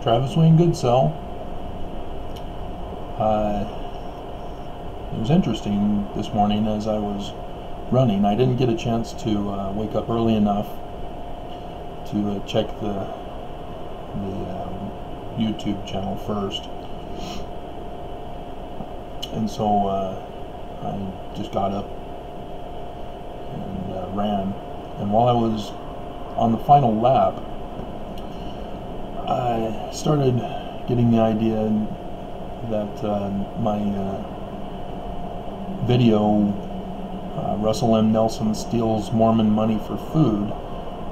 Travis Wayne Goodsell. It was interesting this morning as I was running. I didn't get a chance to wake up early enough to check the YouTube channel first, and so I just got up and ran. And while I was on the final lap, I started getting the idea that my video, Russell M. Nelson Steals Mormon Money for Food,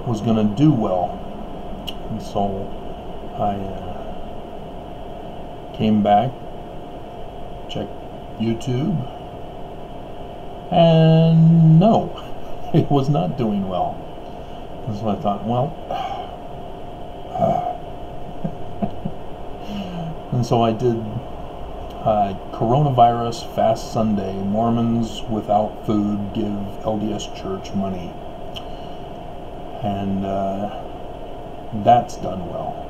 was going to do well. And so I came back, checked YouTube, and no, it was not doing well. And so I thought, well, and so I did Coronavirus Fast Sunday, Mormons without food give LDS church money. And that's done well.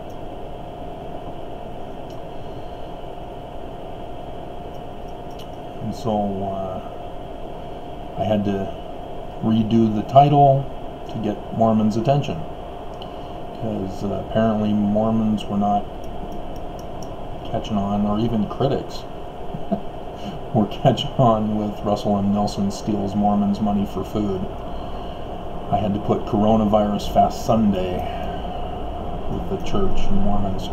And so I had to redo the title to get Mormons' attention, because apparently Mormons were not catching on, or even critics were catching on with Russell M. Nelson Steals Mormons Money for Food. I had to put Coronavirus Fast Sunday with the church and Mormons.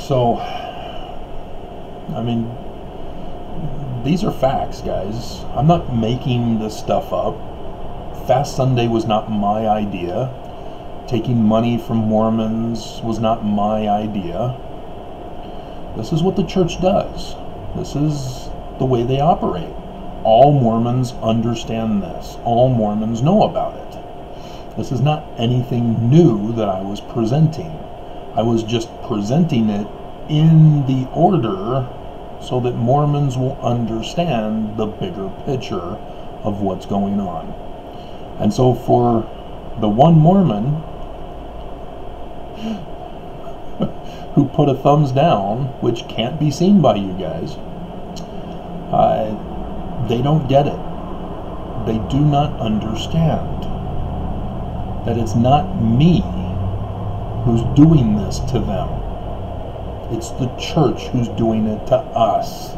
So, I mean, these are facts, guys. I'm not making this stuff up. Fast Sunday was not my idea. Taking money from Mormons was not my idea. This is what the church does. This is the way they operate. All Mormons understand this. All Mormons know about it. This is not anything new that I was presenting. I was just presenting it in the order so that Mormons will understand the bigger picture of what's going on. And so for the one Mormon who put a thumbs down, which can't be seen by you guys, they don't get it. They do not understand that it's not me who's doing this to them. It's the church who's doing it to us.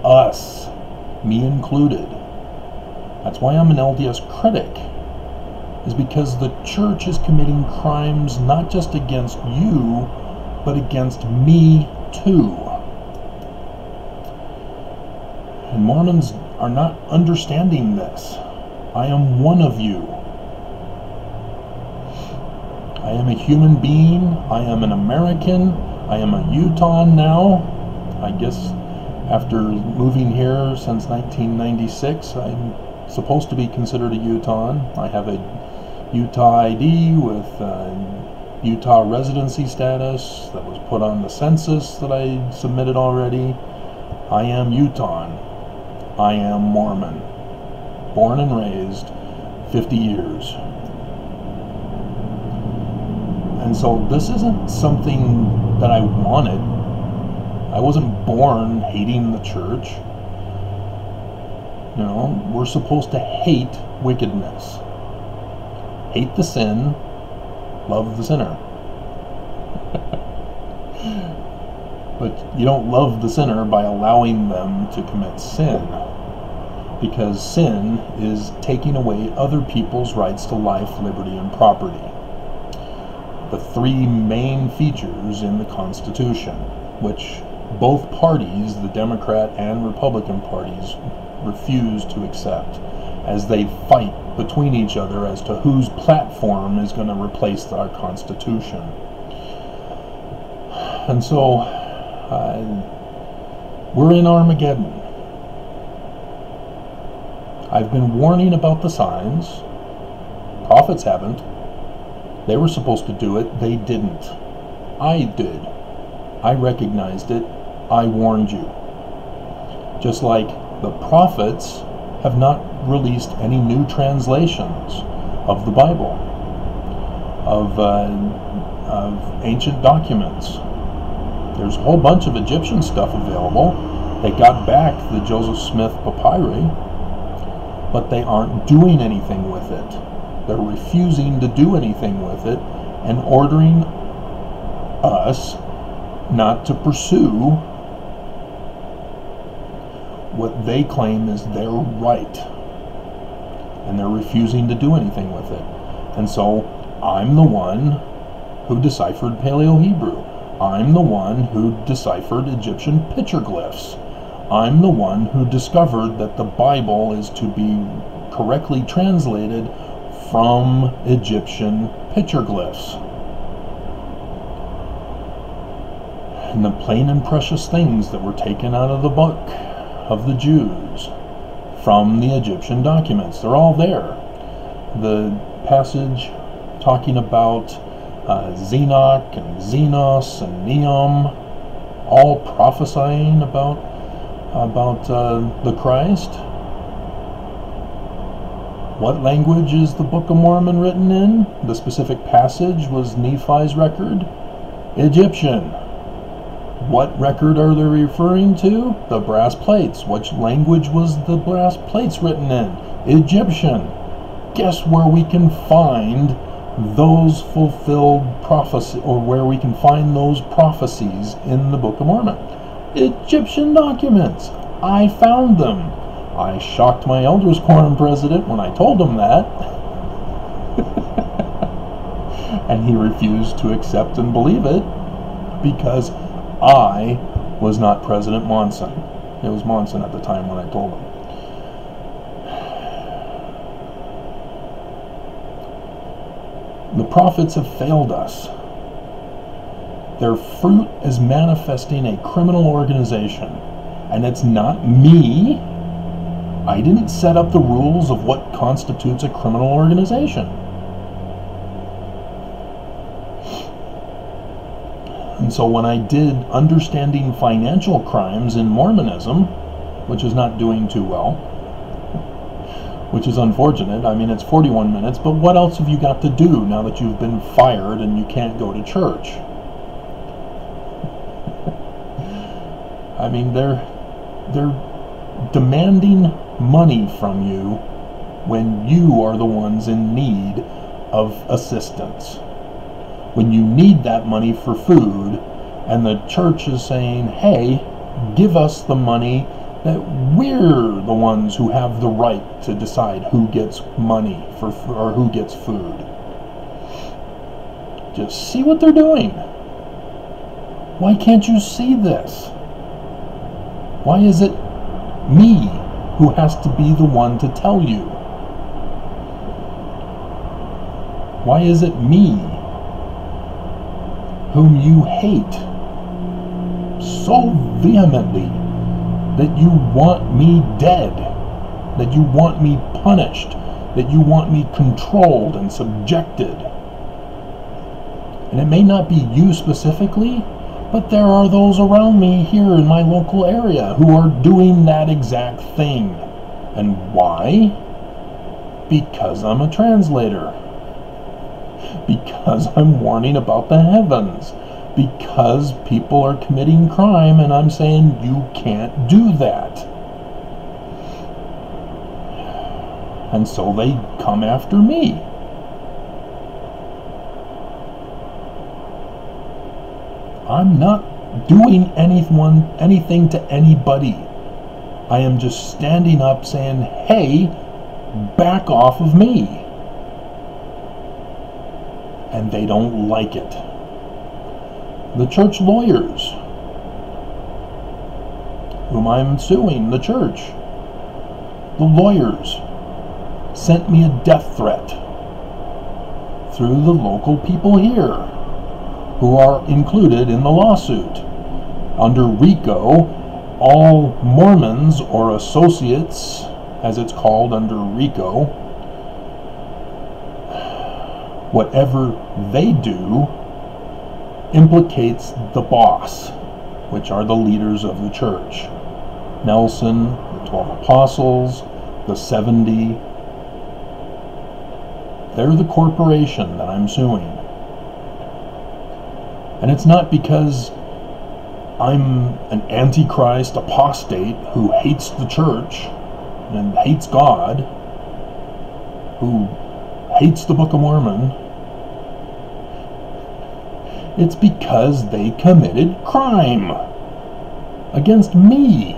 Us. Me included. That's why I'm an LDS critic, is because the church is committing crimes not just against you, but against me too. And Mormons are not understanding this. I am one of you. I am a human being. I am an American. I am a Utah now. I guess after moving here since 1996, I'm supposed to be considered a Utah. I have a Utah ID with Utah residency status that was put on the census that I submitted already. I am Utah. I am Mormon. Born and raised, 50 years. And so this isn't something that I wanted. I wasn't born hating the church. You know, we're supposed to hate wickedness. Hate the sin, love the sinner. But you don't love the sinner by allowing them to commit sin, because sin is taking away other people's rights to life, liberty, and property. The three main features in the Constitution, which both parties, the Democrat and Republican parties, refuse to accept, as they fight between each other as to whose platform is going to replace our Constitution. And so we're in Armageddon. I've been warning about the signs. Prophets haven't. They were supposed to do it. They didn't. I did. I recognized it. I warned you. Just like the prophets have not released any new translations of the Bible, of of ancient documents. There's a whole bunch of Egyptian stuff available. They got back the Joseph Smith papyri, but they aren't doing anything with it. They're refusing to do anything with it and ordering us not to pursue what they claim is their right. And they're refusing to do anything with it. And so I'm the one who deciphered Paleo-Hebrew. I'm the one who deciphered Egyptian petroglyphs. I'm the one who discovered that the Bible is to be correctly translated from Egyptian petroglyphs. And the plain and precious things that were taken out of the book of the Jews from the Egyptian documents, they're all there. The passage talking about Zenoch and Zenos and Neum, all prophesying about the Christ. What language is the Book of Mormon written in? The specific passage was Nephi's record, Egyptian. What record are they referring to? The brass plates. Which language was the brass plates written in? Egyptian. Guess where we can find those fulfilled prophecies, or where we can find those prophecies in the Book of Mormon? Egyptian documents. I found them. I shocked my Elders Quorum president when I told him that. And he refused to accept and believe it because I was not President Monson. It was Monson at the time when I told him. The prophets have failed us. Their fruit is manifesting a criminal organization. And it's not me. I didn't set up the rules of what constitutes a criminal organization. And so when I did Understanding Financial Crimes in Mormonism, which is not doing too well, which is unfortunate. I mean, it's 41 minutes, but what else have you got to do now that you've been fired and you can't go to church? I mean, they're demanding money from you when you are the ones in need of assistance. When you need that money for food, and the church is saying, hey, give us the money, that we're the ones who have the right to decide who gets money or who gets food. Just see what they're doing. Why can't you see this? Why is it me who has to be the one to tell you? Why is it me whom you hate so vehemently that you want me dead, that you want me punished, that you want me controlled and subjected? And it may not be you specifically, but there are those around me here in my local area who are doing that exact thing. And why? Because I'm a translator. Because I'm warning about the heavens. Because people are committing crime and I'm saying you can't do that. And so they come after me. I'm not doing anything to anybody. I am just standing up saying, hey, back off of me. And they don't like it. The church lawyers, whom I'm suing, the church, the lawyers sent me a death threat through the local people here who are included in the lawsuit. Under RICO, all Mormons or associates, as it's called under RICO, whatever they do implicates the boss, which are the leaders of the church. Nelson, the 12 apostles, the 70. They're the corporation that I'm suing. And it's not because I'm an antichrist apostate who hates the church and hates God, who hates the Book of Mormon. It's because they committed crime against me.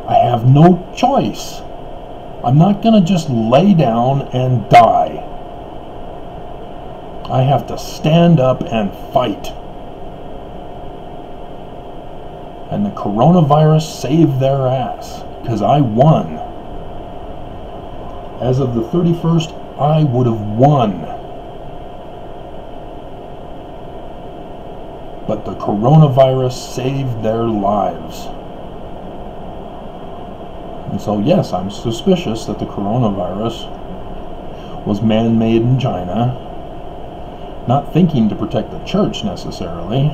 I have no choice. I'm not going to just lay down and die. I have to stand up and fight. And the coronavirus saved their ass, because I won. As of the 31st, I would have won. But the coronavirus saved their lives. And so yes, I'm suspicious that the coronavirus was man-made in China, not thinking to protect the church necessarily.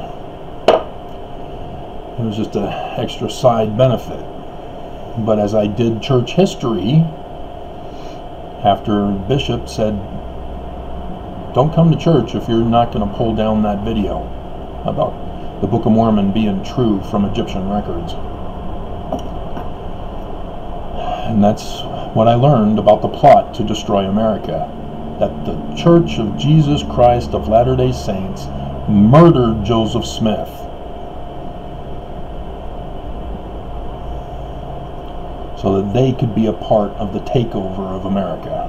It was just an extra side benefit. But as I did church history, after Bishop said, don't come to church if you're not going to pull down that video about the Book of Mormon being true from Egyptian records. And that's what I learned about the plot to destroy America. That the Church of Jesus Christ of Latter-day Saints murdered Joseph Smith. So that they could be a part of the takeover of America.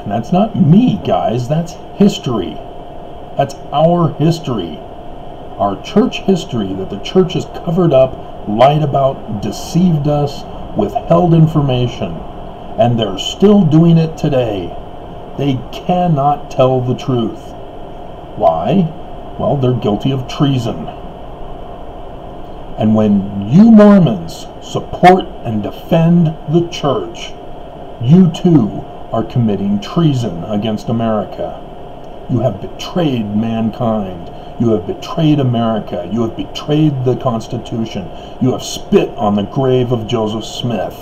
And that's not me, guys. That's history. That's our history. Our church history that the church has covered up, lied about, deceived us, withheld information. And they're still doing it today. They cannot tell the truth. Why? Well, they're guilty of treason. And when you Mormons support and defend the church, you too are committing treason against America. You have betrayed mankind. You have betrayed America. You have betrayed the Constitution. You have spit on the grave of Joseph Smith.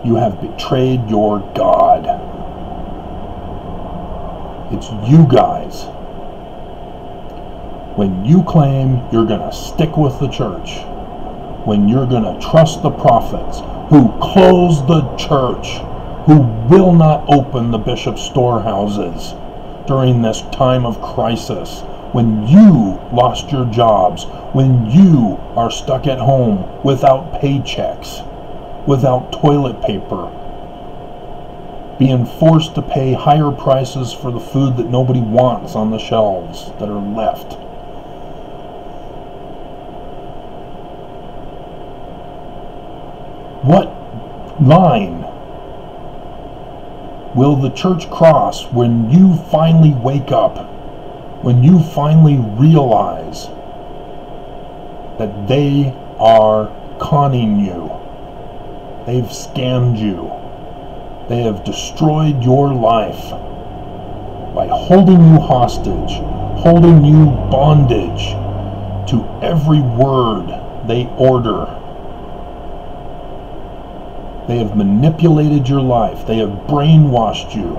You have betrayed your God. It's you guys. When you claim you're going to stick with the church, when you're going to trust the prophets who close the church, who will not open the bishop's storehouses during this time of crisis, when you lost your jobs, when you are stuck at home without paychecks, without toilet paper, being forced to pay higher prices for the food that nobody wants on the shelves that are left. What line will the church cross when you finally wake up, when you finally realize that they are conning you? They've scammed you. They have destroyed your life by holding you hostage, holding you bondage to every word they order. They have manipulated your life. They have brainwashed you.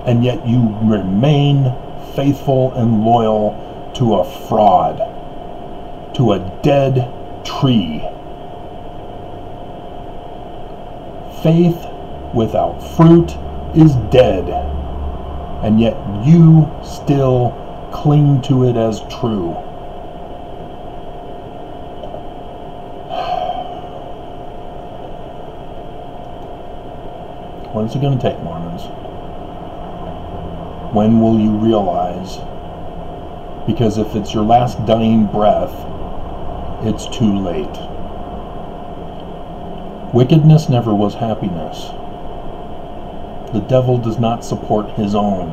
And yet you remain faithful and loyal to a fraud, to a dead tree. Faith without fruit is dead. And yet you still cling to it as true. What is it going to take, Mormons? When will you realize? Because if it's your last dying breath, it's too late. Wickedness never was happiness. The devil does not support his own.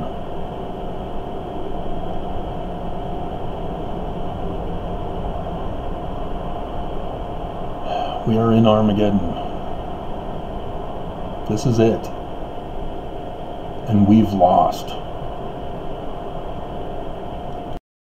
We are in Armageddon. This is it. And we've lost.